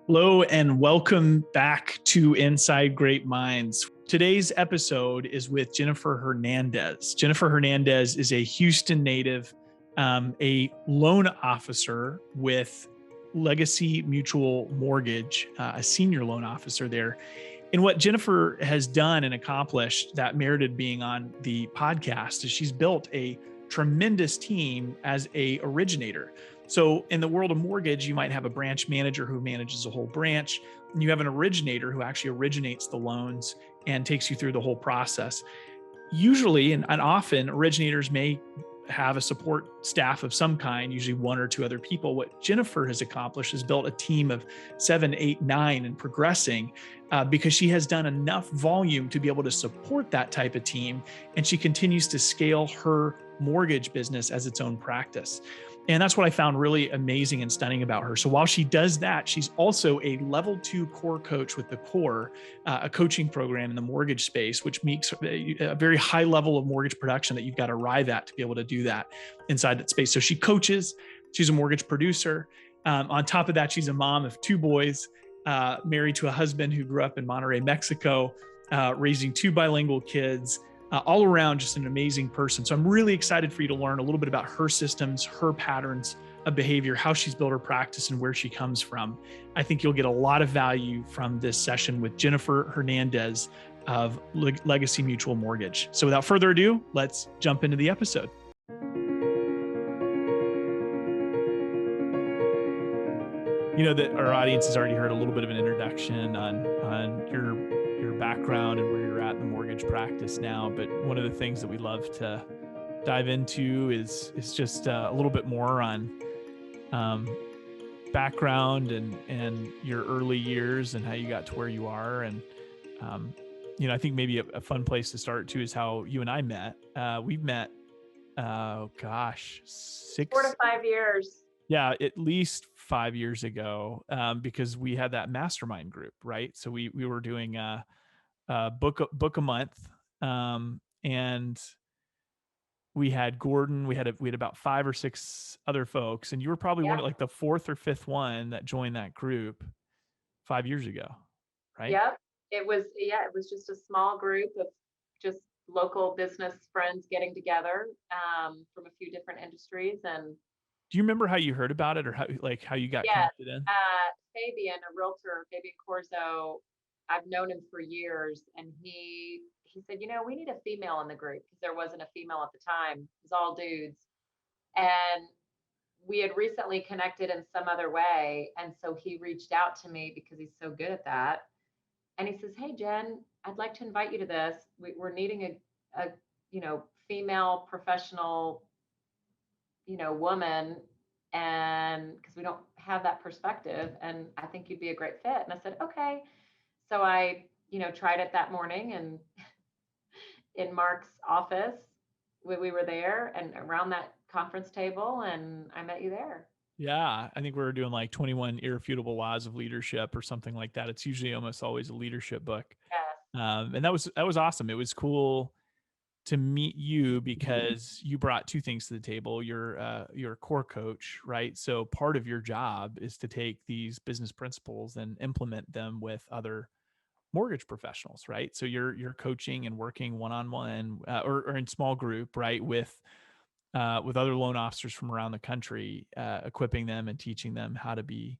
Hello and welcome back to Inside Great Minds. Today's episode is with Jennifer Hernandez. Jennifer Hernandez is a Houston native, a loan officer with Legacy Mutual Mortage, a senior loan officer there. And what Jennifer has done and accomplished that merited being on the podcast is she's built a tremendous team as a originator. So in the world of mortgage, you might have a branch manager who manages a whole branch, and you have an originator who actually originates the loans and takes you through the whole process. Usually and often, originators may have a support staff of some kind, usually one or two other people. What Jennifer has accomplished is built a team of 7, 8, 9 and progressing because she has done enough volume to be able to support that type of team. And she continues to scale her mortgage business as its own practice. And that's what I found really amazing and stunning about her. So while she does that, she's also a level 2 core coach with the Core, a coaching program in the mortgage space, which makes a very high level of mortgage production that you've got to arrive at to be able to do that inside that space. So she coaches, she's a mortgage producer. On top of that, she's a mom of 2 boys, married to a husband who grew up in Monterrey, Mexico, raising 2 bilingual kids. All around, just an amazing person. So I'm really excited for you to learn a little bit about her systems, her patterns of behavior, how she's built her practice, and where she comes from. I think you'll get a lot of value from this session with Jennifer Hernandez of Legacy Mutual Mortage. So without further ado, let's jump into the episode. You know that our audience has already heard a little bit of an introduction on your background and where you're at in the mortgage practice now. But one of the things that we love to dive into is just a little bit more on background and your early years and how you got to where you are. And I think maybe a fun place to start too is how you and I met. We've met, 4 to 5 years. Yeah, at least 5 years ago, because we had that mastermind group, right? So we were doing a book a month, and we had Gordon. We had about 5 or 6 other folks, and you were probably one of like the 4th or 5th one that joined that group 5 years ago, right? Yep. It was just a small group of just local business friends getting together from a few different industries. And do you remember how you heard about it or how you got connected in? Fabian, a realtor, Fabian Corzo, I've known him for years, and he said, we need a female in the group because there wasn't a female at the time. It was all dudes. And we had recently connected in some other way. And so he reached out to me because he's so good at that. And he says, "Hey, Jen, I'd like to invite you to this. We're needing a female professional, woman. And because we don't have that perspective, and I think you'd be a great fit." And I said, okay. So I, tried it that morning, and in Mark's office, we were there and around that conference table, and I met you there. Yeah, I think we were doing like 21 Irrefutable Laws of Leadership or something like that. It's usually almost always a leadership book. Yes. And that was awesome. It was cool to meet you because you brought 2 things to the table. You're a core coach, right? So part of your job is to take these business principles and implement them with other mortgage professionals, right? So you're coaching and working one-on-one or in small group, right? With other loan officers from around the country, equipping them and teaching them how to be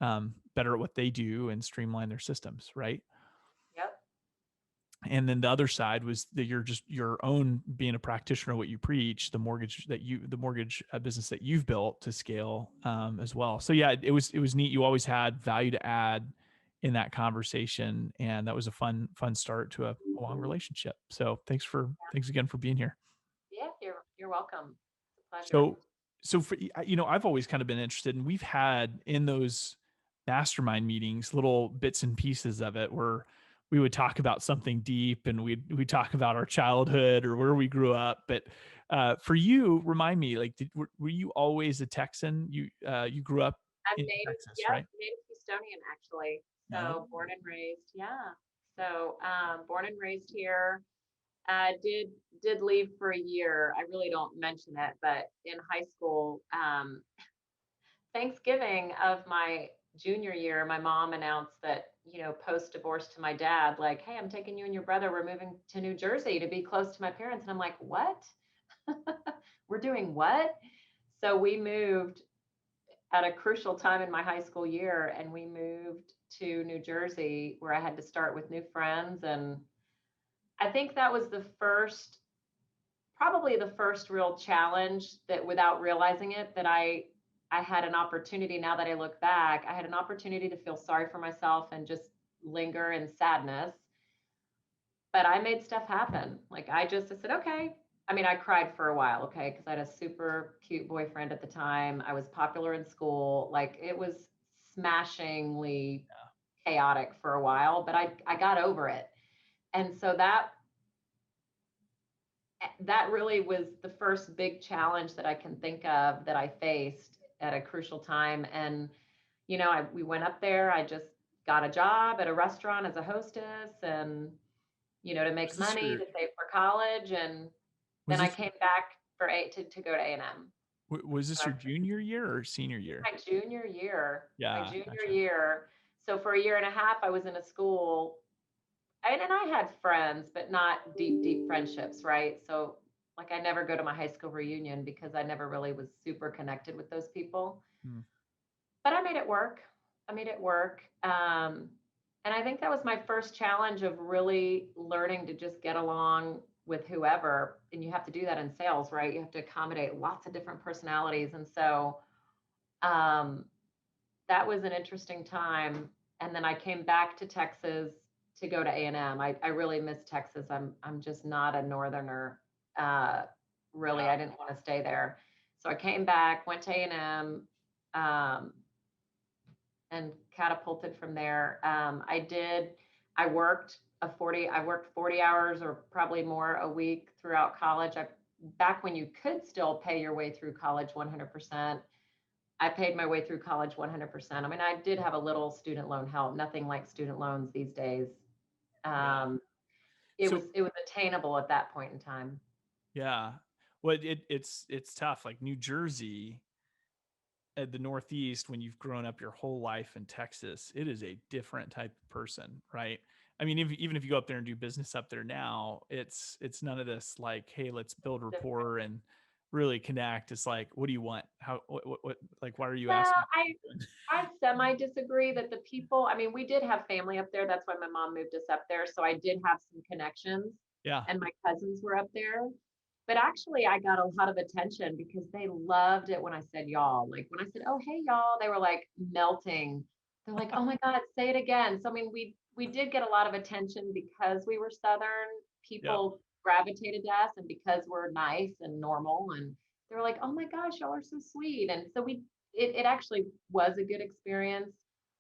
better at what they do and streamline their systems, right? Yep. And then the other side was that you're just your own being a practitioner, what you preach, the mortgage business that you've built to scale as well. So yeah, it was neat. You always had value to add in that conversation, and that was a fun start to a long relationship. So thanks again for being here. Yeah, you're welcome. It's a pleasure. So for, I've always kind of been interested, and we've had in those mastermind meetings little bits and pieces of it where we would talk about something deep, and we'd talk about our childhood or where we grew up. But for you, remind me, like, were you always a Texan? You grew up in Texas, right? Native Houstonian, actually. So born and raised, yeah. So born and raised here. Did leave for a year. I really don't mention it, but in high school, Thanksgiving of my junior year, my mom announced that, post divorce to my dad, like, hey, I'm taking you and your brother. We're moving to New Jersey to be close to my parents. And I'm like, what? We're doing what? So we moved at a crucial time in my high school year, and we moved to New Jersey where I had to start with new friends. And I think that was probably the first real challenge that, without realizing it, that I had an opportunity. Now that I look back, I had an opportunity to feel sorry for myself and just linger in sadness. But I made stuff happen. Like I said, okay. I mean, I cried for a while, okay, because I had a super cute boyfriend at the time. I was popular in school. Like it was smashingly chaotic for a while, but I got over it. And so that really was the first big challenge that I can think of that I faced at a crucial time. And, we went up there, I just got a job at a restaurant as a hostess and, to Was make this money your to save for college. And was then I this came back to go to A&M. was this your junior year or senior year? My junior year, my Yeah, junior gotcha. year. So for a year and a half, I was in a school, and I had friends, but not deep, deep friendships, right? So like I never go to my high school reunion because I never really was super connected with those people. Hmm. But I made it work. I made it work. And I think that was my first challenge of really learning to just get along with whoever. And you have to do that in sales, right? You have to accommodate lots of different personalities. And so um, that was an interesting time. And then I came back to Texas to go to A&M. I really miss Texas. I'm just not a northerner. Uh, really, Yeah. I didn't want to stay there. So I came back, went to A&M, um, and catapulted from there. I worked 40 hours or probably more a week throughout college. Back when you could still pay your way through college 100%. I paid my way through college 100%. I mean, I did have a little student loan help, nothing like student loans these days. Yeah. Um, So it was attainable at that point in time. yeah. Well, it's tough. Like New Jersey, at the Northeast, when you've grown up your whole life in Texas, it is a different type of person, right? I mean, even if you go up there and do business up there now, it's none of this like, hey, let's build Different. rapport and really connect. It's like, what do you want? How what like why are you Well, asking? I semi disagree that the people, I mean, we did have family up there. That's why my mom moved us up there. So I did have some connections Yeah. and my cousins were up there. But actually, I got a lot of attention because they loved it when I said y'all. Like when I said, "Oh, hey y'all," they were like melting. They're like, "Oh my God, say it again." So I mean, we did get a lot of attention because we were Southern. Yep. People gravitated to us, and because we're nice and normal, and they were like, "Oh my gosh, y'all are so sweet." And so it actually was a good experience.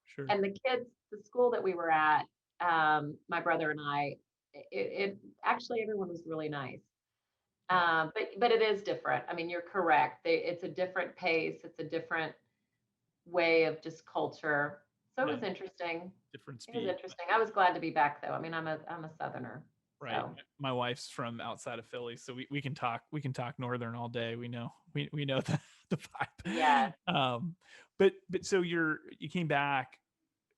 Sure. And the kids, the school that we were at, my brother and I, it actually everyone was really nice. Yeah. But it is different. I mean, you're correct. It's a different pace. It's a different way of just culture. So it Yeah. was interesting. Different It was speed. interesting. I was glad to be back though. I mean, I'm a Southerner. Right. So My wife's from outside of Philly, so we can talk northern all day. We know the yeah. vibe. But so you came back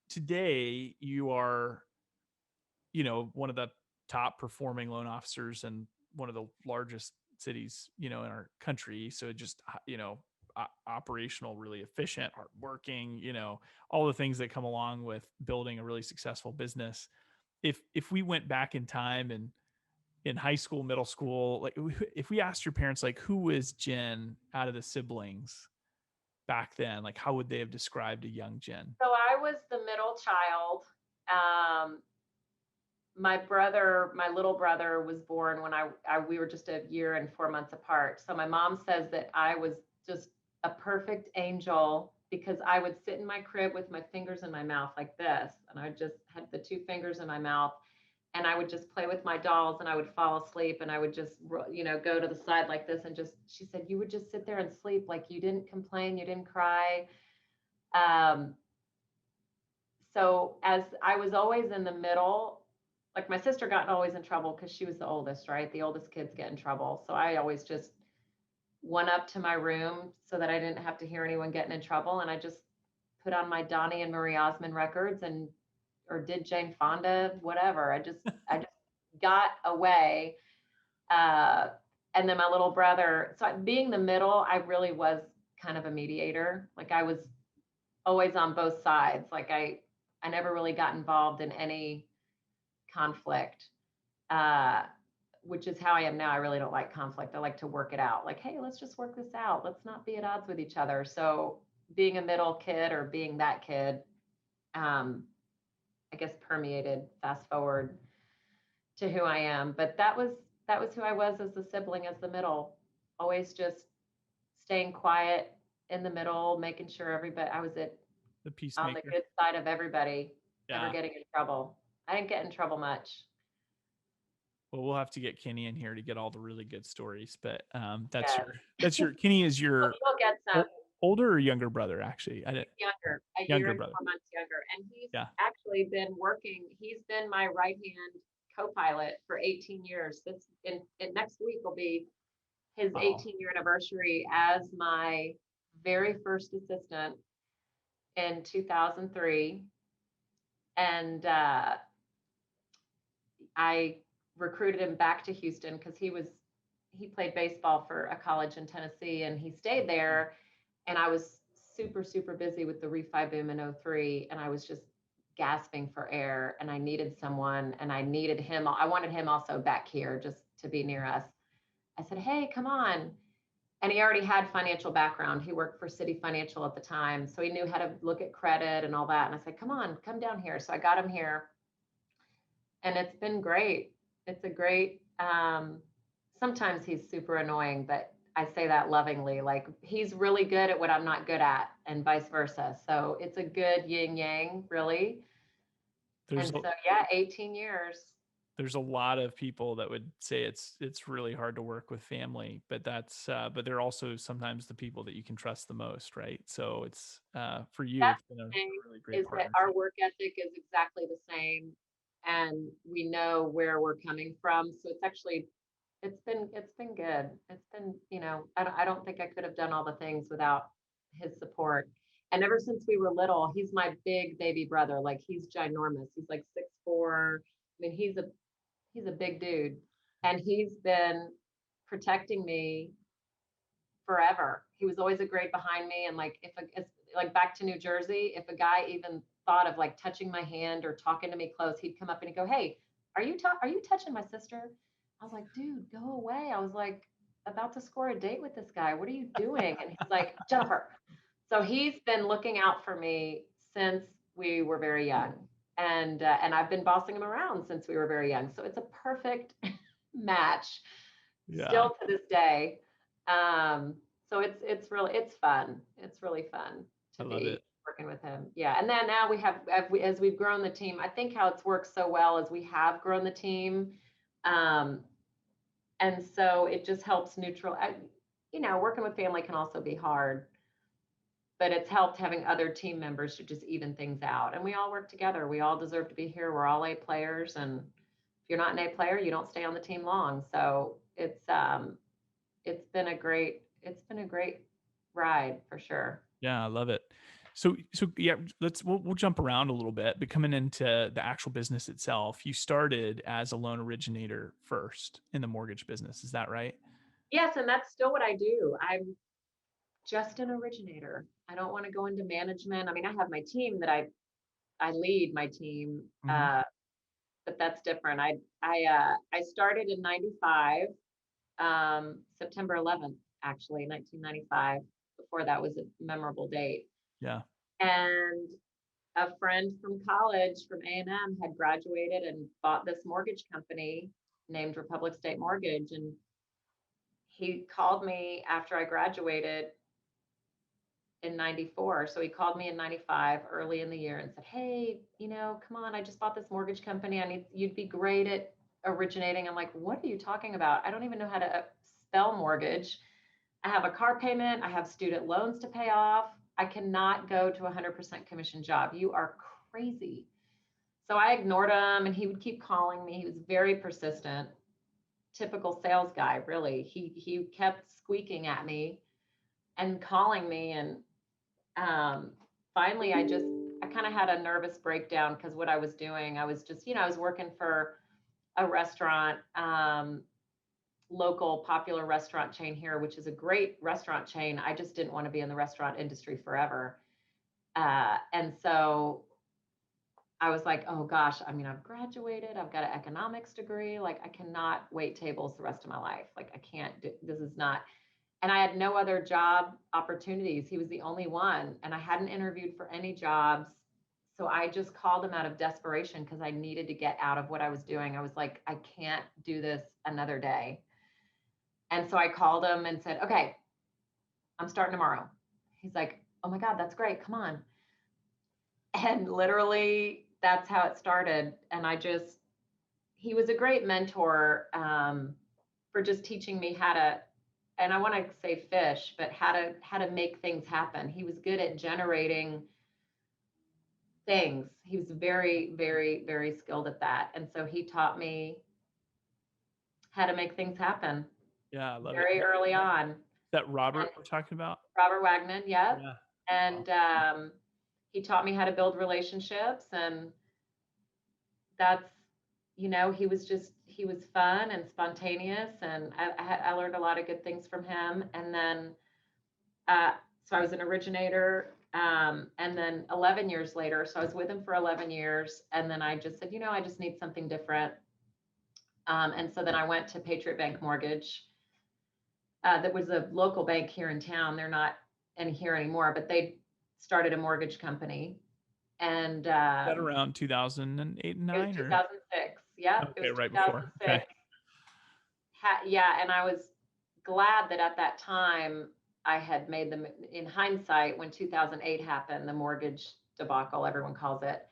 today. You are, one of the top performing loan officers in one of the largest cities, in our country. So just, operational, really efficient, hardworking, all the things that come along with building a really successful business. If we went back in time and in high school, middle school, like if we asked your parents, like, who was Jen out of the siblings back then, like, how would they have described a young Jen? So I was the middle child. Um, my little brother was born when we were just a year and 4 months apart. So my mom says that I was just a perfect angel because I would sit in my crib with my fingers in my mouth like this, and I just had the two fingers in my mouth, and I would just play with my dolls, and I would fall asleep, and I would just go to the side like this, and just she said you would just sit there and sleep like you didn't complain, you didn't cry. Um, so as I was always in the middle, like my sister got always in trouble because she was the oldest, right? The oldest kids get in trouble. So I always just went up to my room so that I didn't have to hear anyone getting in trouble. And I just put on my Donnie and Marie Osmond records or did Jane Fonda, whatever. I just got away. Uh, and then my little brother, so being the middle, I really was kind of a mediator. Like I was always on both sides. Like I never really got involved in any conflict, uh, which is how I am now. I really don't like conflict. I like to work it out. Like, hey, let's just work this out. Let's not be at odds with each other. So being a middle kid or being that kid, I guess permeated fast forward to who I am. But that was who I was as the sibling, as the middle, always just staying quiet in the middle, making sure everybody, I was The on the peacemaker. good side of everybody, never Yeah. getting in trouble. I didn't get in trouble much. Well, we'll have to get Kenny in here to get all the really good stories. But Yes. that's your Kenny is your You'll get some. older or younger brother, actually. I He's didn't younger, a year Younger and brother. 4 months younger. And he's Yeah. actually been working, he's been my right hand co-pilot for 18 years. This in next week will be his Wow. 18-year anniversary as my very first assistant in 2003. And I recruited him back to Houston because he played baseball for a college in Tennessee and he stayed there. And I was super, super busy with the refi boom in '03. And I was just gasping for air and I needed someone and I needed him. I wanted him also back here just to be near us. I said, hey, come on. And he already had financial background. He worked for City Financial at the time. So he knew how to look at credit and all that. And I said, come on, come down here. So I got him here and it's been great. It's a great, sometimes he's super annoying, but I say that lovingly. Like he's really good at what I'm not good at, and vice versa. So it's a good yin yang, really. There's And so, yeah, 18 years. there's a lot of people that would say it's really hard to work with family, but but they're also sometimes the people that you can trust the most, right? So it's for you, That's it's been a the thing really great is that our partnership. work ethic is exactly the same, and we know where we're coming from. So it's actually it's been good. It's been, I don't think I could have done all the things without his support. And ever since we were little, he's my big baby brother. Like he's ginormous. He's like 6'4". I mean, he's a big dude. And he's been protecting me forever. He was always a grade behind me. And like if it's like back to New Jersey, if a guy even thought of like touching my hand or talking to me close, he'd come up and he'd go, hey, are you touching my sister? I was like, dude, go away. I was like about to score a date with this guy. What are you doing? And he's like, Jennifer. So he's been looking out for me since we were very young. And I've been bossing him around since we were very young. So it's a perfect match Yeah, still to this day. Um, so it's fun. It's really fun I to love it. be working with him. Yeah. And then now we have, as we've grown the team, I think how it's worked so well is we have grown the team. Um, and so it just helps working with family can also be hard, but it's helped having other team members to just even things out. And we all work together. We all deserve to be here. We're all A players. And if you're not an A player, you don't stay on the team long. So it's been a great ride for sure. Yeah, I love it. So yeah, we'll jump around a little bit, but coming into the actual business itself, you started as a loan originator first in the mortgage business. Is that right? Yes, and that's still what I do. I'm just an originator. I don't want to go into management. I mean, I have my team that I lead my team, Hmm. but that's different. I started in '95, September 11th, actually, 1995. Before that was a memorable date. Yeah. And a friend from college from A&M had graduated and bought this mortgage company named Republic State Mortgage. And he called me after I graduated in '94. So he called me in '95 early in the year and said, hey, come on, I just bought this mortgage company. You'd be great at originating. I'm like, what are you talking about? I don't even know how to spell mortgage. I have a car payment. I have student loans to pay off. I cannot go to a 100% commission job. You are crazy. So I ignored him and he would keep calling me. He was very persistent, typical sales guy, really. He kept squeaking at me and calling me. And finally I kind of had a nervous breakdown because what I was doing, I was just, I was working for a restaurant, local popular restaurant chain here, which is a great restaurant chain. I just didn't want to be in the restaurant industry forever. And so I was like, oh gosh, I mean, I've graduated, I've got an economics degree. Like, I cannot wait tables the rest of my life. Like, I can't do this, is not. And I had no other job opportunities. He was the only one. And I hadn't interviewed for any jobs. So I just called him out of desperation because I needed to get out of what I was doing. I was like, I can't do this another day. And so I called him and said, okay, I'm starting tomorrow. He's like, oh my God, that's great. Come on. And literally, that's how it started. And he was a great mentor, for just teaching me how to, and I want to say fish, but how to make things happen. He was good at generating things. He was very, very, very skilled at that. And so he taught me how to make things happen. Yeah, I love very it. early on. Is that Robert And we're talking about? Robert Wagner, yep. Yeah. And he taught me how to build relationships, and that's, he was fun and spontaneous, and I learned a lot of good things from him. And then, so I was an originator, and then 11 years later, so I was with him for 11 years, and then I just said, I just need something different. And so then I went to Patriot Bank Mortgage. That was a local bank here in town. They're not here anymore, but they started a mortgage company. And Is that around 2008 and 9? It was 2006. Yep. Okay, It was right 2006. before. Okay. Yeah. And I was glad that at that time I had made them, in hindsight, when 2008 happened, the mortgage debacle, everyone calls it.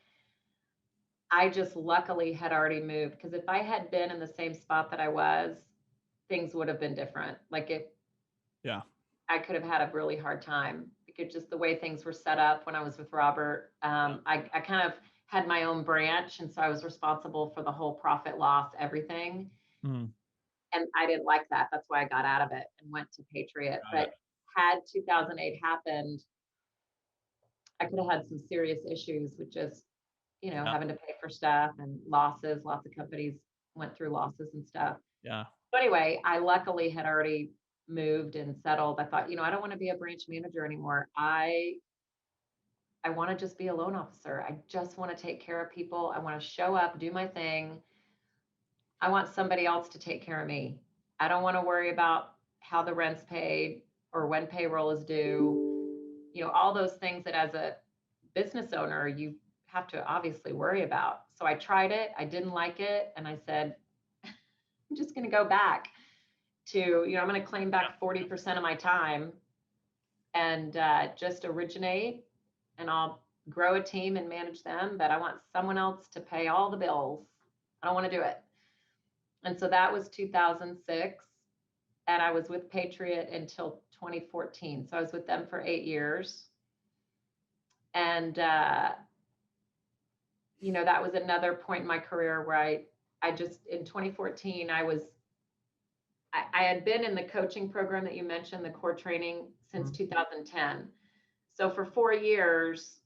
I just luckily had already moved, because if I had been in the same spot that I was, things would have been different. Yeah. I could have had a really hard time, because just the way things were set up when I was with Robert, I kind of had my own branch. And so I was responsible for the whole profit loss, everything. Mm. And I didn't like that. That's why I got out of it and went to Patriot. But had 2008 happened, I could have had some serious issues with just, having to pay for stuff and losses. Lots of companies went through losses and stuff. Yeah. But anyway, I luckily had already moved and settled. I thought, I don't want to be a branch manager anymore. I want to just be a loan officer. I just want to take care of people. I want to show up, do my thing. I want somebody else to take care of me. I don't want to worry about how the rent's paid or when payroll is due. All those things that as a business owner, you have to obviously worry about. So I tried it. I didn't like it. And I said, I'm just going to go back to, I'm going to claim back 40% of my time and just originate, and I'll grow a team and manage them. But I want someone else to pay all the bills. I don't want to do it. And so that was 2006. And I was with Patriot until 2014. So I was with them for 8 years. And, that was another point in my career where I just, in 2014, I had been in the coaching program that you mentioned, the core training, since 2010. So for 4 years,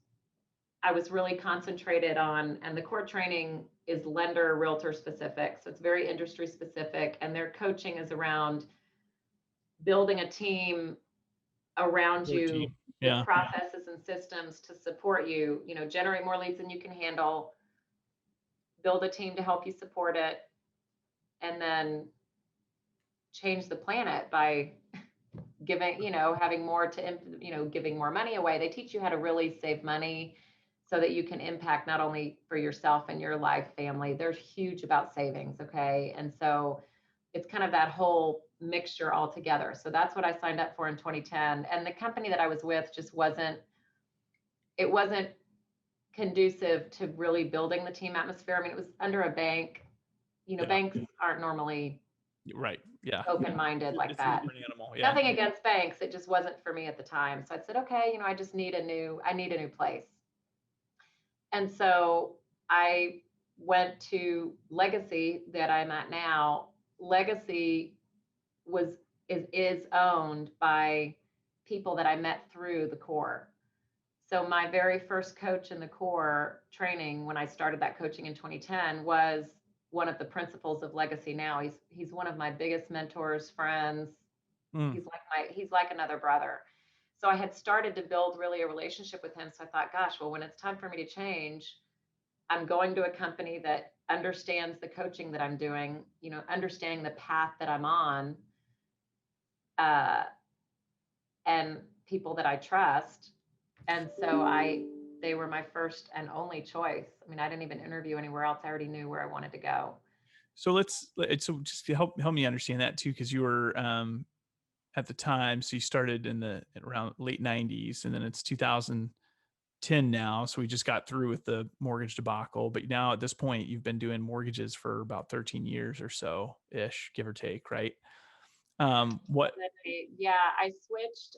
I was really concentrated on, and the core training is lender, realtor specific. So it's very industry specific. And their coaching is around building a team around you, with processes and systems to support you, generate more leads than you can handle, build a team to help you support it, and then change the planet by giving, having more to, giving more money away. They teach you how to really save money so that you can impact not only for yourself and your life, family. They're huge about savings. Okay. And so it's kind of that whole mixture all together. So that's what I signed up for in 2010. And the company that I was with just wasn't conducive to really building the team atmosphere. I mean, it was under a bank. Banks aren't normally open-minded like that. Nothing against banks. It just wasn't for me at the time. So I said, okay, I just need a new place. And so I went to Legacy, that I'm at now. Legacy is owned by people that I met through the core. So my very first coach in the core training, when I started that coaching in 2010, was one of the principals of Legacy now. He's one of my biggest mentors, friends. Mm. He's like another brother. So I had started to build really a relationship with him. So I thought, gosh, well, when it's time for me to change, I'm going to a company that understands the coaching that I'm doing, understanding the path that I'm on, uh, and people that I trust. And so they were my first and only choice. I mean, I didn't even interview anywhere else. I already knew where I wanted to go. So so just to help me understand that too, because you were at the time, so you started in the around late 90s, and then it's 2010 now. So we just got through with the mortgage debacle, but now at this point, you've been doing mortgages for about 13 years or so ish, give or take, right? What? Yeah, I switched.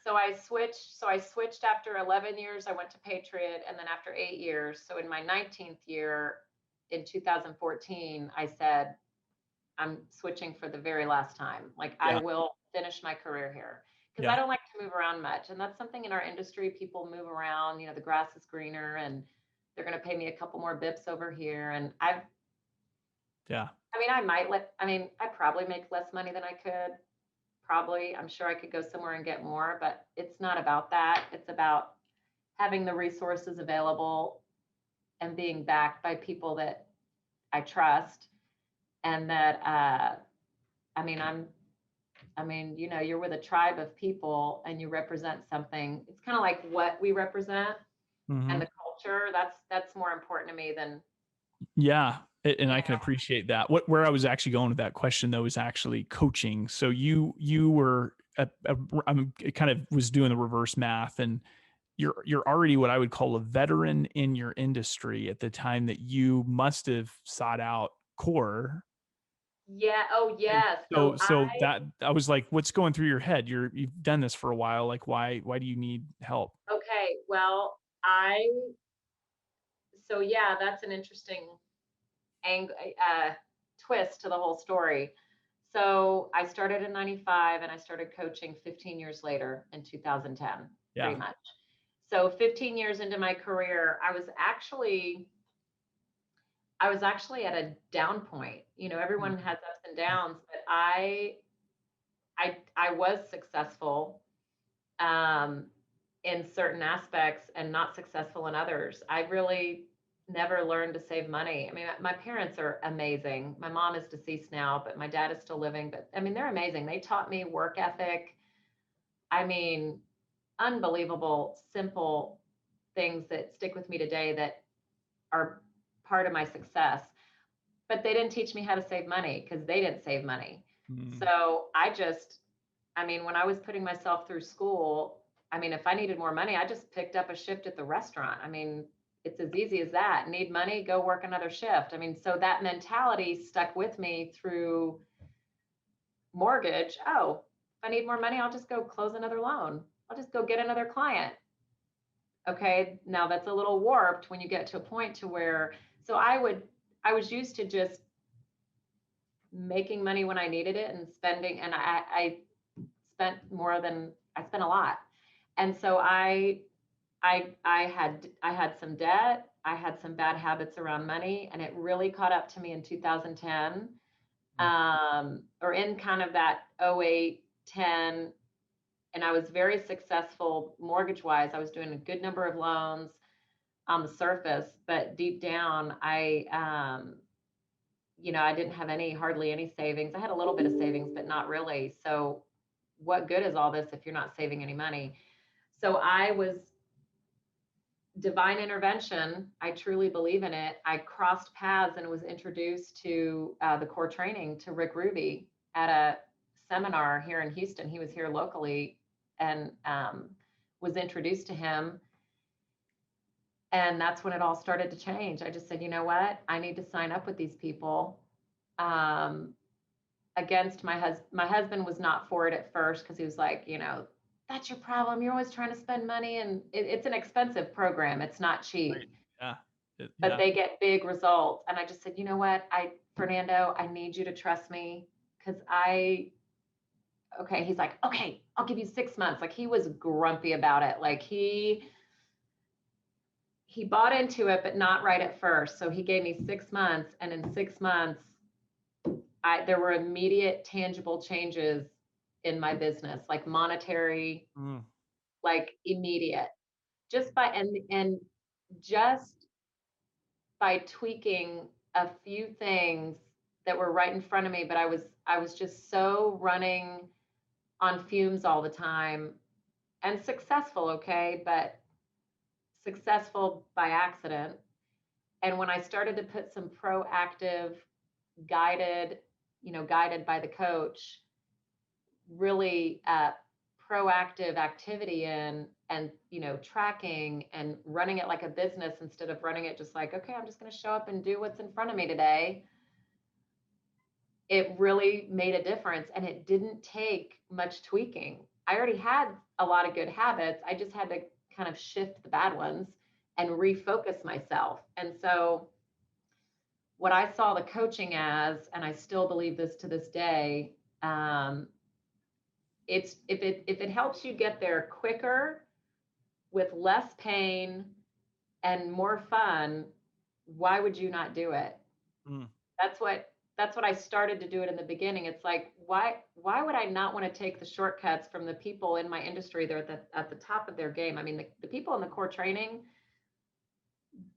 So I switched after 11 years. I went to Patriot, and then after 8 years. So in my 19th year, in 2014, I said, I'm switching for the very last time. Like, I Yeah, will finish my career here because I yeah, don't like to move around much. And that's something in our industry. People move around, the grass is greener, and they're going to pay me a couple more bips over here. And yeah, I probably make less money than I could. Probably, I'm sure I could go somewhere and get more, but it's not about that. It's about having the resources available and being backed by people that I trust, and that, I mean, you're with a tribe of people and you represent something. It's kind of like what we represent and hmm, the culture. That's more important to me than, yeah. And you I can know, appreciate that. Where I was actually going with that question though is actually coaching. So you were I'm kind of was doing the reverse math, and you're already what I would call a veteran in your industry at the time that you must have sought out core. yeah. Oh, And yes. so that I was like, what's going through your head? You've done this for a while. Like, why do you need help? Okay. Well, yeah, that's an interesting angle, twist to the whole story. So I started in 95 and I started coaching 15 years later in 2010, pretty Yeah. much. So 15 years into my career, I was actually at a down point. Everyone has ups and downs, but I was successful, um, in certain aspects and not successful in others. I really never learned to save money. I mean, my parents are amazing. My mom is deceased now, but my dad is still living. But I mean, they're amazing. They taught me work ethic. I mean, unbelievable, simple things that stick with me today that are part of my success. But they didn't teach me how to save money because they didn't save money. Mm. So when I was putting myself through school, I mean, if I needed more money, I just picked up a shift at the restaurant. I mean, it's as easy as that. Need money, go work another shift. I mean, so that mentality stuck with me through mortgage. Oh, if I need more money, I'll just go close another loan. I'll just go get another client. Okay, now that's a little warped when you get to a point to where, I was used to just making money when I needed it and spending, and I spent more than I spent a lot. And so I had some debt. I had some bad habits around money, and it really caught up to me in 2010, or in kind of that 08, 10. And I was very successful mortgage wise. I was doing a good number of loans on the surface, but deep down, I didn't have hardly any savings. I had a little bit of savings, but not really. So what good is all this if you're not saving any money? So I was divine intervention. I truly believe in it. I crossed paths and was introduced to the core training to Rick Ruby at a seminar here in Houston. He was here locally, and was introduced to him. And that's when it all started to change. I just said, you know what? I need to sign up with these people. Um, Against my husband. My husband was not for it at first because he was like, that's your problem. You're always trying to spend money, and it's an expensive program. It's not cheap, Right. Yeah. but Yeah. they get big results. And I just said, you know what, Fernando, I need you to trust me because okay. He's like, okay, I'll give you 6 months. Like he was grumpy about it. Like he bought into it, but not right at first. So he gave me 6 months, and in 6 months, there were immediate tangible changes in my business, like monetary, like immediate, just by, and just by tweaking a few things that were right in front of me. But I was just so running on fumes all the time, and successful, okay, but successful by accident. And when I started to put some proactive, guided, guided by the coach, really proactive activity in, and tracking and running it like a business instead of running it just like, okay, I'm just going to show up and do what's in front of me today, it really made a difference. And it didn't take much tweaking. I already had a lot of good habits. I just had to kind of shift the bad ones and refocus myself. And so what I saw the coaching as, and I still believe this to this day, it's if it helps you get there quicker with less pain and more fun, why would you not do it? That's what I started to do it in the beginning. It's like, why would I not want to take the shortcuts from the people in my industry? They're at the top of their game. I mean, the people in the core training,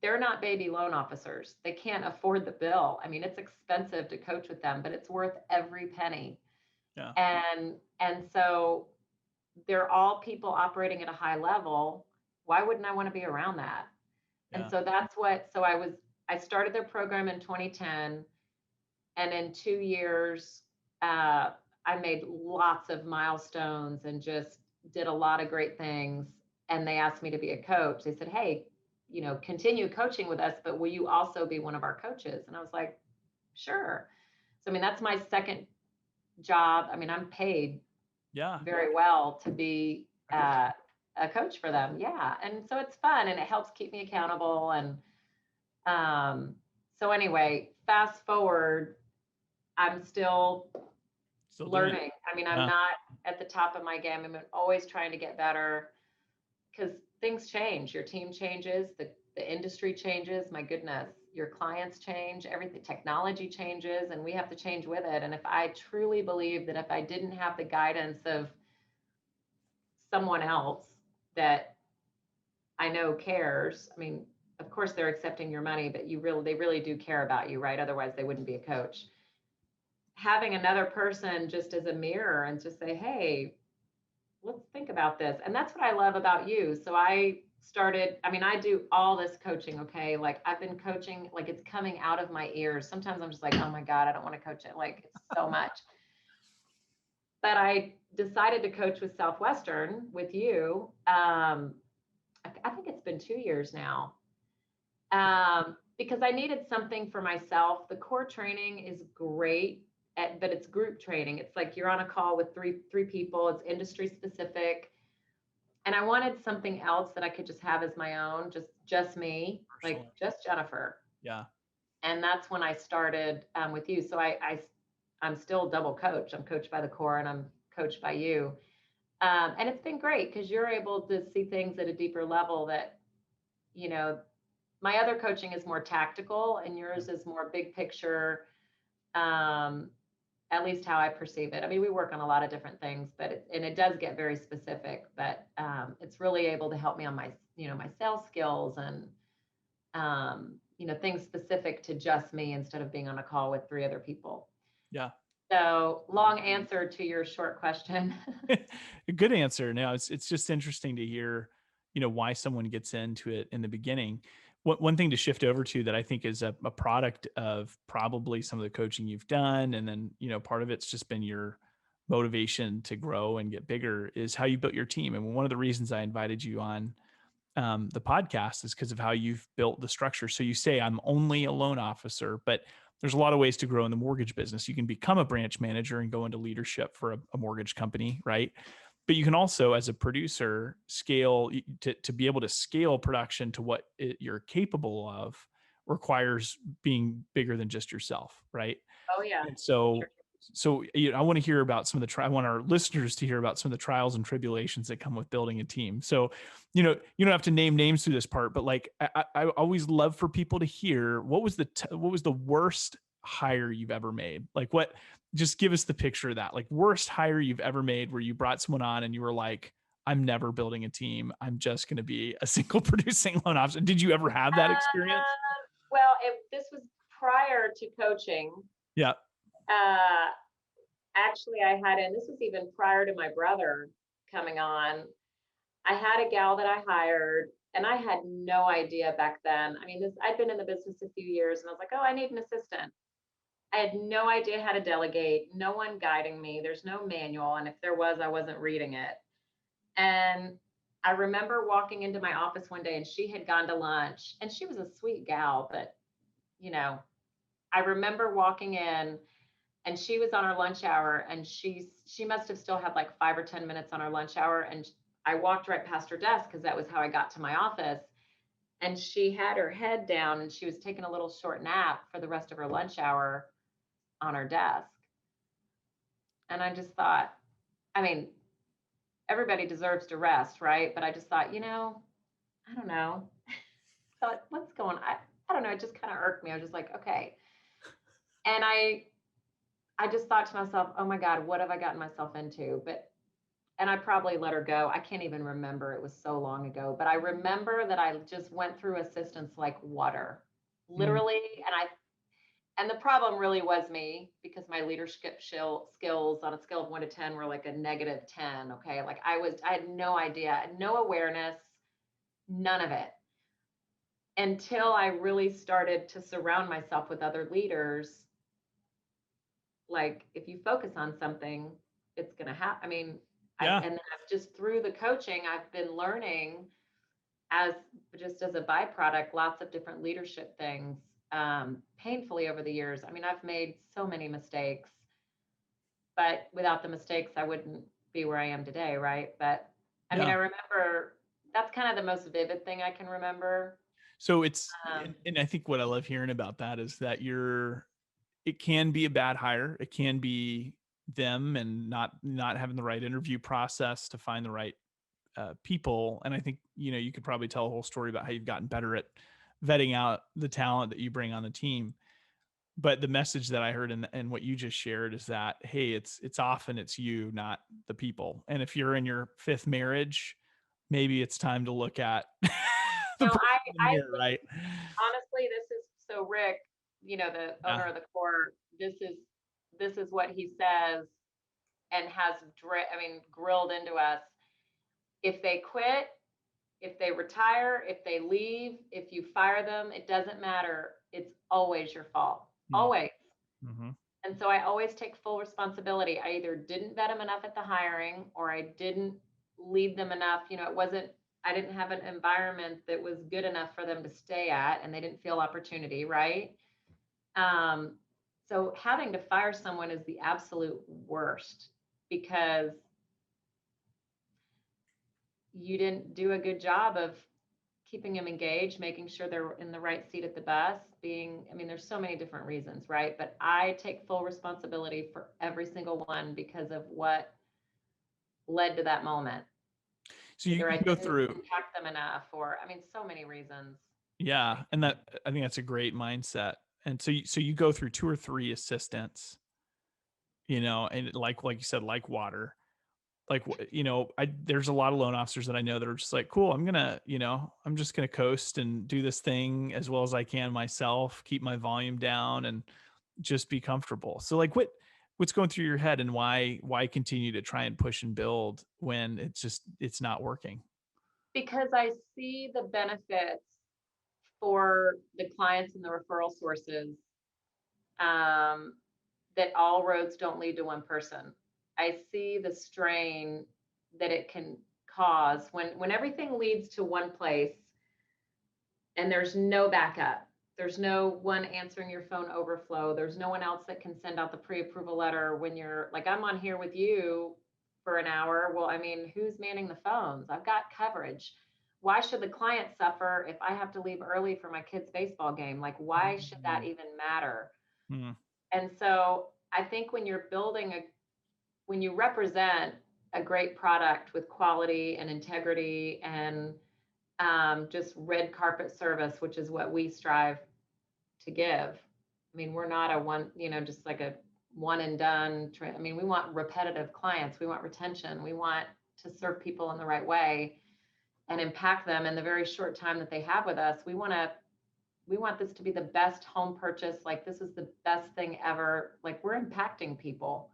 they're not baby loan officers. They can't afford the bill. I mean, it's expensive to coach with them, but it's worth every penny. Yeah. And so they're all people operating at a high level. Why wouldn't I want to be around that? Yeah. And so I started their program in 2010. And in 2 years, I made lots of milestones and just did a lot of great things. And they asked me to be a coach. They said, hey, continue coaching with us, but will you also be one of our coaches? And I was like, sure. So, I mean, that's my second job. I mean, I'm paid very well to be a coach for them. Yeah. And so it's fun and it helps keep me accountable. And so anyway, fast forward, I'm still learning. I mean, I'm not at the top of my game. I'm always trying to get better because things change. Your team changes, the industry changes. My goodness, your clients change, everything, technology changes, and we have to change with it. And if I truly believe that if I didn't have the guidance of someone else that I know cares, I mean, of course they're accepting your money, but they really do care about you, right? Otherwise they wouldn't be a coach. Having another person just as a mirror and just say, hey, let's think about this. And that's what I love about you. So I do all this coaching, okay? Like I've been coaching, like it's coming out of my ears. Sometimes I'm just like, oh my God, I don't want to coach it. Like it's so much. But I decided to coach with Southwestern with you. I think it's been 2 years now. Because I needed something for myself. The core training is great, but it's group training. It's like you're on a call with three people. It's industry specific. And I wanted something else that I could just have as my own, just me, like just Jennifer. Yeah. And that's when I started with you. So I'm still double coach. I'm coached by the core and I'm coached by you. And it's been great because you're able to see things at a deeper level that, my other coaching is more tactical and yours is more big picture, at least how I perceive it. I mean, we work on a lot of different things, but it does get very specific, but it's really able to help me on my, my sales skills and, things specific to just me instead of being on a call with 3 other people. Yeah. So long answer to your short question. A good answer. Now it's just interesting to hear, why someone gets into it in the beginning. One thing to shift over to that I think is a product of probably some of the coaching you've done. And then, part of it's just been your motivation to grow and get bigger is how you built your team. And one of the reasons I invited you on the podcast is because of how you've built the structure. So you say, I'm only a loan officer, but there's a lot of ways to grow in the mortgage business. You can become a branch manager and go into leadership for a mortgage company, right? But you can also, as a producer, scale to be able to scale production to what you're capable of requires being bigger than just yourself, right? Oh yeah. And so So I want to hear about some of the I want our listeners to hear about some of the trials and tribulations that come with building a team. So, you don't have to name names through this part, but like I always love for people to hear what was the worst hire you've ever made? Like just give us the picture of that. Like worst hire you've ever made where you brought someone on and you were like, I'm never building a team. I'm just going to be a single producing loan officer. Did you ever have that experience? Well, this was prior to coaching. Yeah. Uh, Actually, and this was even prior to my brother coming on. I had a gal that I hired, and I had no idea back then. I mean, I'd been in the business a few years, and I was like, oh, I need an assistant. I had no idea how to delegate, no one guiding me. There's no manual. And if there was, I wasn't reading it. And I remember walking into my office one day and she had gone to lunch and she was a sweet gal, but you know, I remember walking in and she was on her lunch hour and she must have still had like 5 or 10 minutes on her lunch hour. And I walked right past her desk because that was how I got to my office. And she had her head down and she was taking a little short nap for the rest of her lunch hour on her desk. And I just thought, I mean, everybody deserves to rest, right? But I just thought, I don't know. Thought, what's going on? I don't know. It just kind of irked me. I was just like, okay. And I just thought to myself, oh my God, what have I gotten myself into? And I probably let her go. I can't even remember. It was so long ago. But I remember that I just went through assistance like water, Mm. literally. And the problem really was me because my leadership skills on a scale of 1 to 10 were like a -10. Okay. Like I had no idea, no awareness, none of it until I really started to surround myself with other leaders. Like if you focus on something, it's going to happen. I mean, Yeah. and then I've just through the coaching, I've been learning as just as a byproduct, lots of different leadership things, painfully over the years. I mean, I've made so many mistakes, but without the mistakes, I wouldn't be where I am today, right? But I mean, Yeah. I remember that's kind of the most vivid thing I can remember. So Um, and I think what I love hearing about that is that it can be a bad hire. It can be them and not having the right interview process to find the right people. And I think, you could probably tell a whole story about how you've gotten better at vetting out the talent that you bring on the team. But the message that I heard and what you just shared is that, hey, it's often it's you, not the people. And if you're in your fifth marriage, maybe it's time to look at the no, person in the I mirror, right? honestly, this is so Rick, the owner Yeah. of the core. This is what he says and has grilled into us. If they quit, if they retire, if they leave, if you fire them, it doesn't matter. It's always your fault. Always. Mm-hmm. And so I always take full responsibility. I either didn't vet them enough at the hiring or I didn't lead them enough. I didn't have an environment that was good enough for them to stay at and they didn't feel opportunity, right? Um, so having to fire someone is the absolute worst because you didn't do a good job of keeping them engaged, making sure they're in the right seat at the bus, there's so many different reasons, right? But I take full responsibility for every single one because of what led to that moment. So Either I you go didn't through, impact them enough or, so many reasons. yeah, and I think that's a great mindset. And so you go through two or three assistants, and like you said, like water. Like, there's a lot of loan officers that I know that are just like, cool, I'm just gonna coast and do this thing as well as I can myself, keep my volume down and just be comfortable. So like what's going through your head and why continue to try and push and build when it's not working? Because I see the benefits for the clients and the referral sources, um, that all roads don't lead to one person. I see the strain that it can cause when everything leads to one place and there's no backup. There's no one answering your phone overflow. There's no one else that can send out the pre-approval letter when you're like, I'm on here with you for an hour. Well, who's manning the phones? I've got coverage. Why should the client suffer if I have to leave early for my kid's baseball game? Like, why should that even matter? Mm-hmm. And so I think when you represent a great product with quality and integrity and just red carpet service, which is what we strive to give. I mean, we're not a one, just like a one and done. I mean, we want repetitive clients. We want retention. We want to serve people in the right way and impact them in the very short time that they have with us. We want this to be the best home purchase. Like, this is the best thing ever. Like, we're impacting people.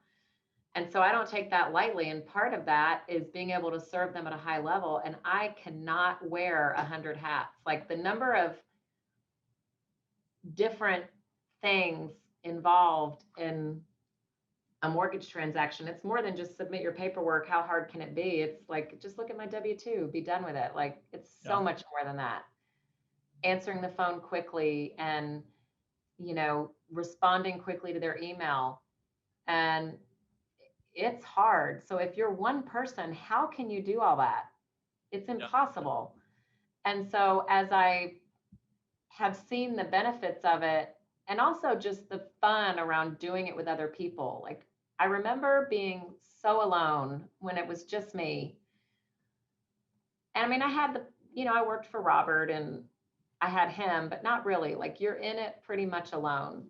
And so I don't take that lightly. And part of that is being able to serve them at a high level. And I cannot wear 100 hats. Like, the number of different things involved in a mortgage transaction, it's more than just submit your paperwork. How hard can it be? It's like, just look at my W-2, be done with it. Like, it's so much more than that. Answering the phone quickly and, responding quickly to their email. And it's hard. So if you're one person, how can you do all that? It's impossible. And so as I have seen the benefits of it, and also just the fun around doing it with other people. Like, I remember being so alone when it was just me. And I mean, I had I worked for Robert and I had him, but not really. Like, you're in it pretty much alone.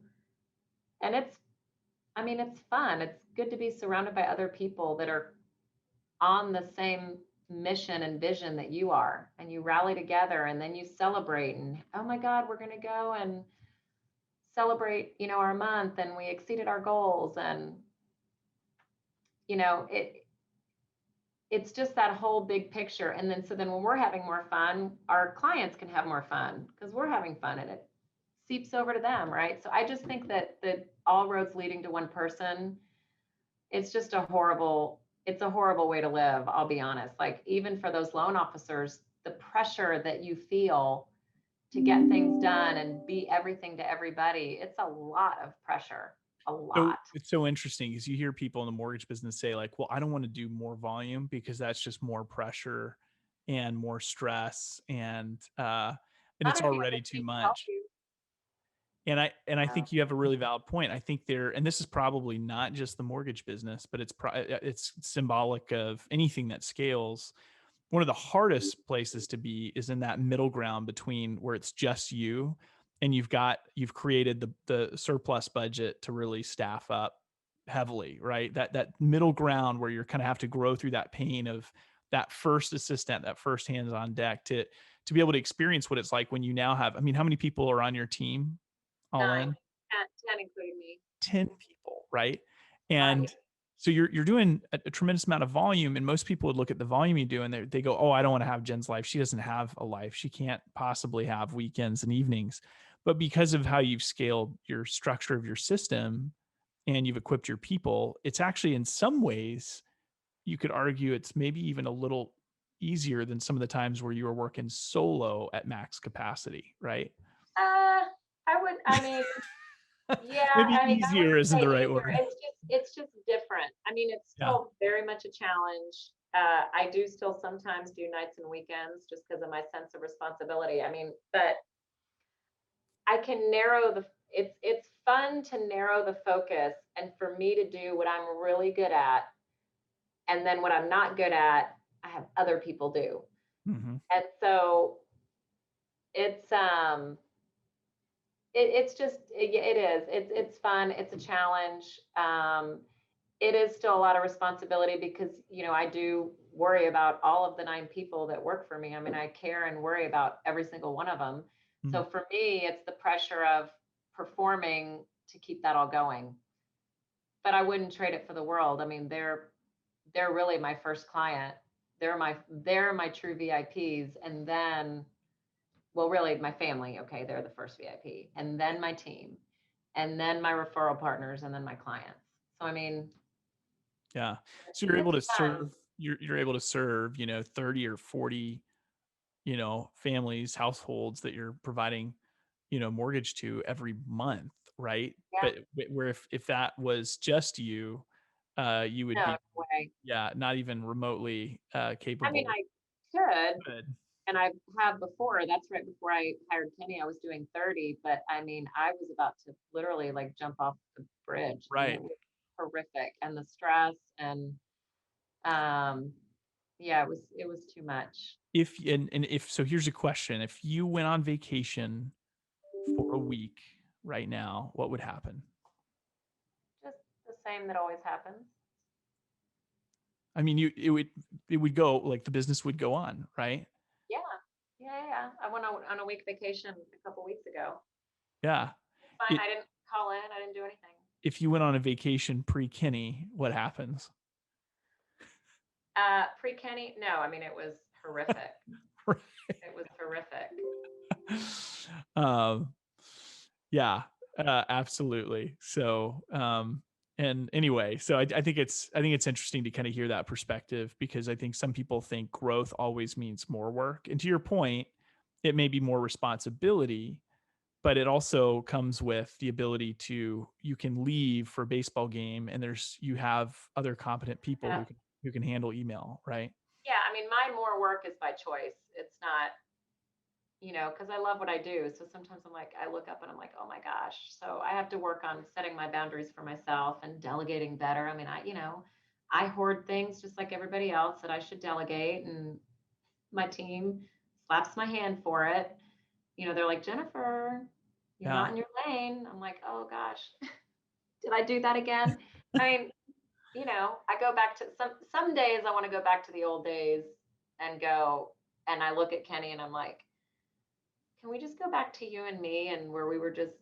And it's fun. It's good to be surrounded by other people that are on the same mission and vision that you are, and you rally together and then you celebrate and, oh my God, we're going to go and celebrate, our month, and we exceeded our goals. And, it's just that whole big picture. And then, so then when we're having more fun, our clients can have more fun because we're having fun and it seeps over to them. Right. So I just think that all roads leading to one person, it's just it's a horrible way to live. I'll be honest. Like, even for those loan officers, the pressure that you feel to get things done and be everything to everybody, it's a lot of pressure. A So lot. it's so interesting because you hear people in the mortgage business say like, well, I don't want to do more volume because that's just more pressure and more stress and Not it's if you have already the too team to help much. you. And I think you have a really valid point. I think and this is probably not just the mortgage business, but it's symbolic of anything that scales. One of the hardest places to be is in that middle ground between where it's just you and you've created the surplus budget to really staff up heavily, right? That middle ground where you're kind of have to grow through that pain of that first assistant, that first hands on deck to be able to experience what it's like when you now have, I mean, how many people are on your team all 9, in? 10 including me. 10 people, right? Right. And so you're doing a tremendous amount of volume, and most people would look at the volume you do and they go, oh, I don't want to have Jen's life. She doesn't have a life. She can't possibly have weekends and evenings. But because of how you've scaled your structure of your system and you've equipped your people, it's actually in some ways, you could argue it's maybe even a little easier than some of the times where you were working solo at max capacity, right? I mean, yeah, Maybe I mean, I easier wouldn't isn't say the right easier. word. It's just different. I mean, it's Yeah. still very much a challenge. I do still sometimes do nights and weekends just because of my sense of responsibility. I mean, but I can it's fun to narrow the focus and for me to do what I'm really good at. And then what I'm not good at, I have other people do. Mm-hmm. And so it's it's just it is it's fun, it's a challenge. It is still a lot of responsibility because I do worry about all of the 9 people that work for me. I mean, I care and worry about every single one of them. So for me, it's the pressure of performing to keep that all going. But I wouldn't trade it for the world. I mean, they're really my first client. They're my true VIPs, and then, well, really my family. Okay, they're the first VIP, and then my team, and then my referral partners, and then my clients. So I mean, Yeah. So you're able it's to fun. serve, you're able to serve, 30 or 40, families, households that you're providing, mortgage to every month, right? Yeah, But where if that was just you, you would no be, way. yeah, not even remotely I mean, capable. I could, Good. and I have before. That's right before I hired Kenny. I was doing 30, but I mean, I was about to literally like jump off the fridge. I mean, Right. it was horrific. And the stress and, yeah, it was too much. If so, here's a question: if you went on vacation for a week right now, what would happen? Just the same that always happens. I mean, it would go, like, the business would go on, right? Yeah. Yeah. I went on a week vacation a couple weeks ago. Yeah. It's fine. It I didn't call in. I didn't do anything. If you went on a vacation pre-Kinney, what happens? Pre-Kenny, no, I mean, it was horrific. It was horrific. um, yeah, absolutely. So, and anyway, so I think it's interesting to kind of hear that perspective, because I think some people think growth always means more work, and to your point, it may be more responsibility, but it also comes with the ability to, you can leave for a baseball game and you have other competent people Yeah. who can handle email, right? Yeah, I mean, my more work is by choice. It's not, because I love what I do. So sometimes I'm like, I look up and I'm like, oh my gosh. So I have to work on setting my boundaries for myself and delegating better. I mean, I hoard things just like everybody else that I should delegate, and my team slaps my hand for it. They're like, Jennifer, you're Yeah. not in your lane. I'm like, oh gosh, did I do that again? I mean, I go back to some days I want to go back to the old days and go, and I look at Kenny and I'm like, can we just go back to you and me, and where we were just,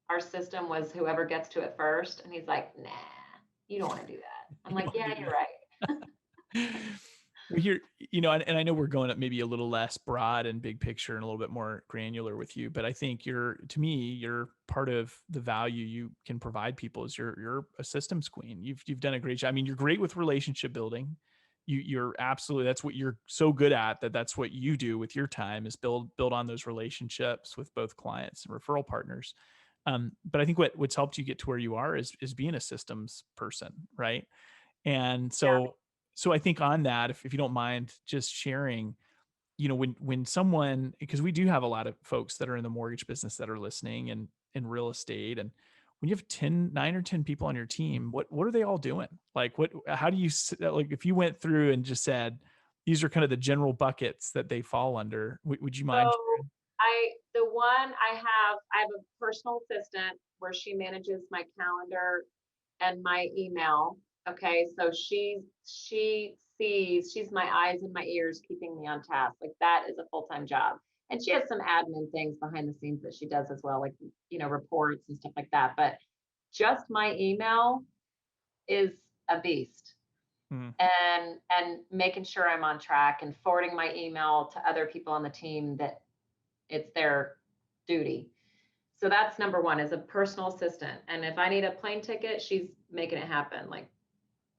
our system was whoever gets to it first. And he's like, nah, you don't want to do that. I'm You like, don't yeah, wanna do you're right. that. Well, here, and I know we're going up maybe a little less broad and big picture and a little bit more granular with you, but I think to me, you're part of the value you can provide people is you're a systems queen. You've done a great job. I mean, you're great with relationship building. You're absolutely, that's what you're so good at, that's what you do with your time, is build on those relationships with both clients and referral partners. But I think what's helped you get to where you are is being a systems person, right? And Yeah. so I think on that, if you don't mind just sharing, when someone, because we do have a lot of folks that are in the mortgage business that are listening, and in real estate, and when you have 9 or 10 people on your team, what are they all doing? Like, how do you, like, if you went through and just said, these are kind of the general buckets that they fall under, would you mind So sharing? I have a personal assistant where she manages my calendar and my email. Okay. So she's my eyes and my ears, keeping me on task. Like, that is a full-time job. And she has some admin things behind the scenes that she does as well, like, reports and stuff like that. But just my email is a beast. Mhm. And making sure I'm on track and forwarding my email to other people on the team that it's their duty. So that's number one, is a personal assistant. And if I need a plane ticket, she's making it happen. Like,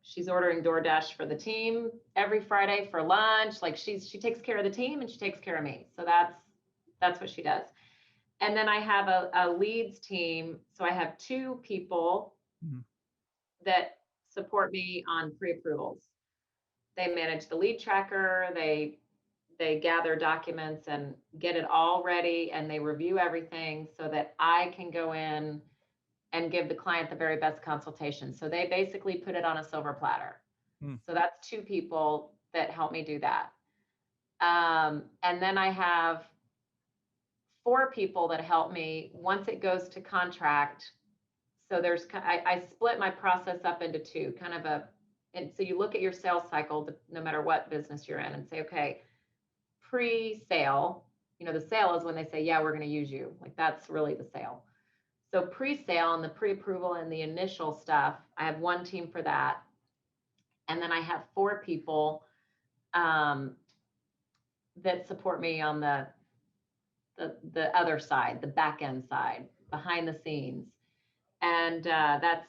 she's ordering DoorDash for the team every Friday for lunch. Like, she takes care of the team and she takes care of me. So that's what she does. And then I have a leads team. So I have two people Mhm. that support me on pre-approvals. They manage the lead tracker. They gather documents and get it all ready, and they review everything so that I can go in and give the client the very best consultation. So they basically put it on a silver platter. Mm. So that's two people that help me do that. And then I have four people that help me once it goes to contract. So I split my process up into two, and so you look at your sales cycle, no matter what business you're in, and say, okay, pre-sale, the sale is when they say, yeah, we're going to use you. Like, that's really the sale. So pre-sale and the pre-approval and the initial stuff, I have one team for that. And then I have four people that support me on the other side, the back end side, behind the scenes. And that's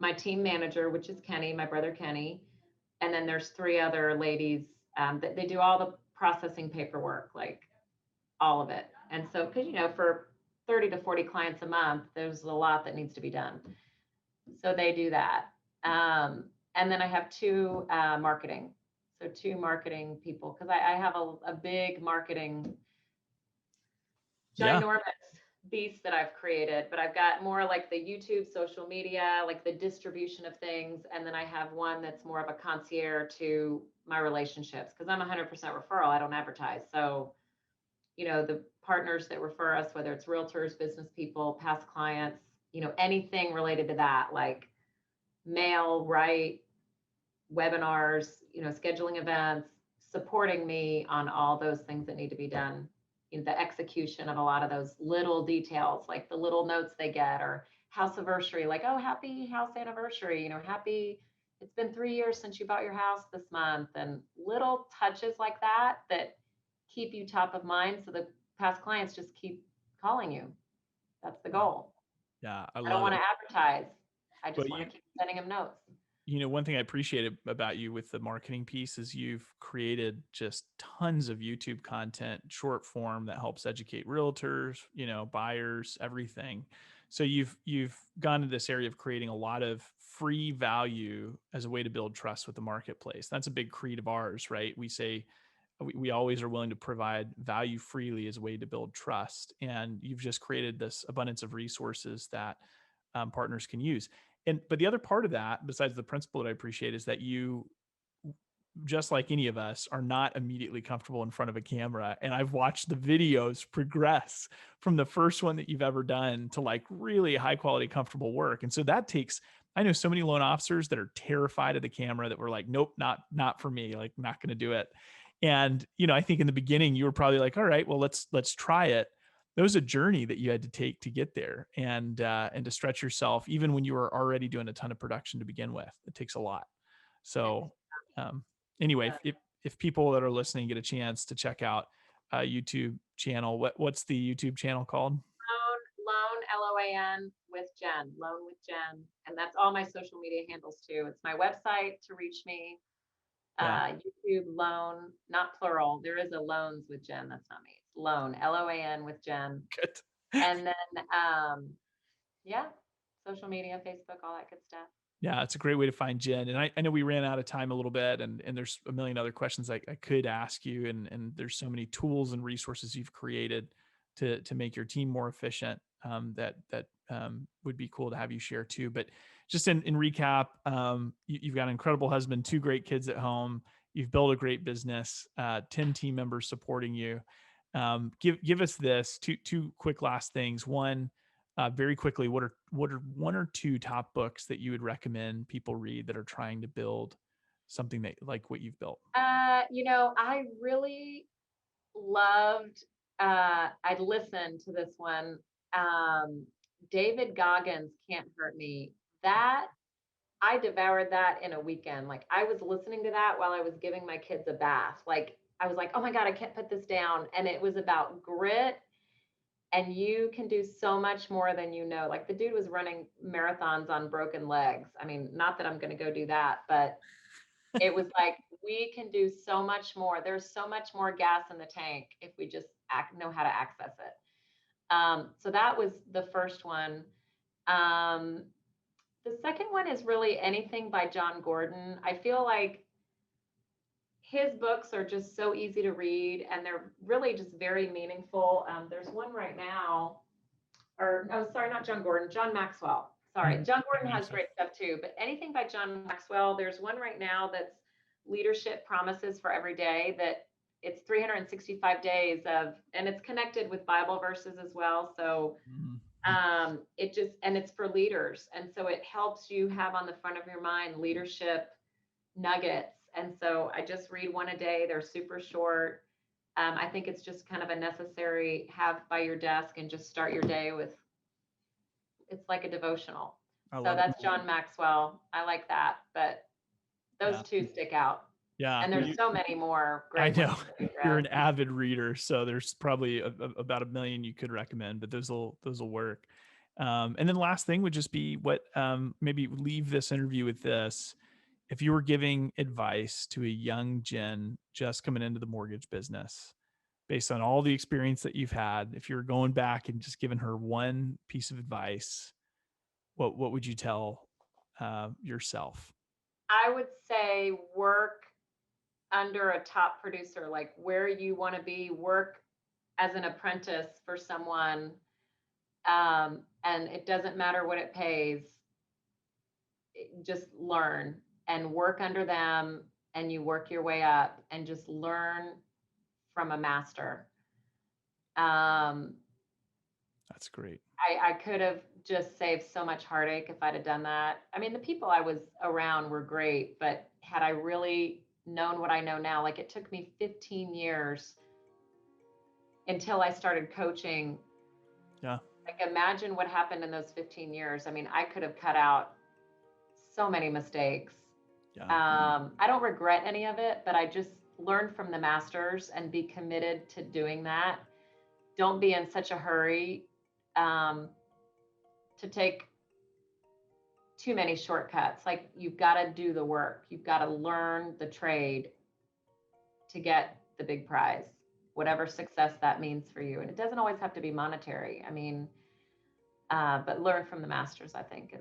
my team manager, which is Kenny, my brother Kenny. And then there's three other ladies that they do all the processing paperwork, like all of it. And so, because, for 30 to 40 clients a month, there's a lot that needs to be done. So they do that. And then I have two marketing. So two marketing people, because I have a big marketing, Yeah. ginormous beast that I've created, but I've got more like the YouTube, social media, like the distribution of things. And then I have one that's more of a concierge to my relationships because I'm 100% referral. I don't advertise. So, the partners that refer us, whether it's realtors, business people, past clients, anything related to that, like mail, write, webinars, scheduling events, supporting me on all those things that need to be done. The execution of a lot of those little details, like the little notes they get, or house anniversary, like, oh, happy house anniversary, happy, it's been 3 years since you bought your house this month, and little touches like that that keep you top of mind. So the past clients just keep calling you. That's the goal. Yeah, I I don't love want it. to advertise. I just But want to keep sending them notes. one thing I appreciate about you with the marketing piece is you've created just tons of YouTube content, short form, that helps educate realtors, buyers, everything. So you've gone to this area of creating a lot of free value as a way to build trust with the marketplace. That's a big creed of ours, right? We say we always are willing to provide value freely as a way to build trust. And you've just created this abundance of resources that partners can use. But the other part of that, besides the principle that I appreciate, is that you, just like any of us, are not immediately comfortable in front of a camera. And I've watched the videos progress from the first one that you've ever done to like really high quality, comfortable work. And so that takes, I know so many loan officers that are terrified of the camera that were like, nope, not for me, like not going to do it. And, I think in the beginning you were probably like, all right, well, let's try it. There was a journey that you had to take to get there, and to stretch yourself, even when you were already doing a ton of production to begin with. It takes a lot. So, um, anyway, if people that are listening get a chance to check out a YouTube channel, what's the YouTube channel called? Loan, LOAN with Jen, Loan with Jen. And that's all my social media handles too. It's my website to reach me. Yeah. YouTube Loan, not plural. There is a Loans with Jen. That's not me. It's Loan, LOAN with Jen. Good. And then, yeah, social media, Facebook, all that good stuff. Yeah, it's a great way to find Jen. And I know we ran out of time a little bit, and there's a million other questions I could ask you. And there's so many tools and resources you've created to make your team more efficient, that would be cool to have you share too. But just in recap, you've got an incredible husband, 2 great kids at home. You've built a great business, 10 team members supporting you. Give us this two quick last things. One, very quickly, what are 1 or 2 top books that you would recommend people read that are trying to build something that like what you've built? I really loved, I'd listened to this one. David Goggins, Can't Hurt Me. That I devoured that in a weekend. Like I was listening to that while I was giving my kids a bath. Like I was like, oh my God, I can't put this down. And it was about grit, and you can do so much more than you know. Like the dude was running marathons on broken legs. I mean, not that I'm going to go do that, but it was like, we can do so much more. There's so much more gas in the tank if we just know how to access it. So that was the first one. Um, the second one is really anything by John Gordon. I feel like his books are just so easy to read, and they're really just very meaningful. There's one right now, or no, sorry, not John Gordon, John Maxwell. Sorry, John Gordon has great stuff too, but anything by John Maxwell. There's one right now that's leadership promises for every day, that it's 365 days of, and it's connected with Bible verses as well. So it just, and it's for leaders. And so it helps you have on the front of your mind leadership nuggets. And so I just read one a day. They're super short. I think it's just kind of a necessary have by your desk, and just start your day with, it's like a devotional. So that's John Maxwell. I like that, but those 2 stick out. Yeah. And there's so many more great I know ones. you're an avid reader, so there's probably about 1 million you could recommend, but those will work. And then last thing would just be what, maybe leave this interview with this. If you were giving advice to a young Jen just coming into the mortgage business, based on all the experience that you've had, if you're going back and just giving her one piece of advice, what would you tell yourself? I would say work under a top producer, like where you want to be, work as an apprentice for someone, And it doesn't matter what it pays, just learn and work under them, and you work your way up and just learn from a master. That's great. I could have just saved so much heartache if I'd have done that. I mean, the people I was around were great, but had I really known what I know now, like it took me 15 years until I started coaching. Yeah. Like imagine what happened in those 15 years. I mean, I could have cut out so many mistakes. Yeah. I don't regret any of it, but I just learned from the masters and be committed to doing that. Don't be in such a hurry to take too many shortcuts. Like you've got to do the work. You've got to learn the trade to get the big prize, whatever success that means for you. And it doesn't always have to be monetary. I mean, but learn from the masters, I think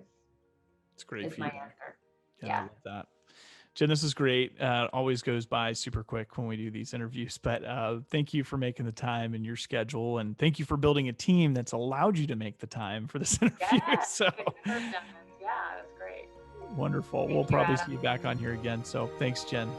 It's great is my feedback. answer. Yeah, Yeah. I love that. Jen, this is great. Always goes by super quick when we do these interviews, but thank you for making the time in your schedule, and thank you for building a team that's allowed you to make the time for this interview. Yeah. So Yeah, that's great. wonderful. Thank We'll you, probably Adam. see you back on here again. So thanks, Jen.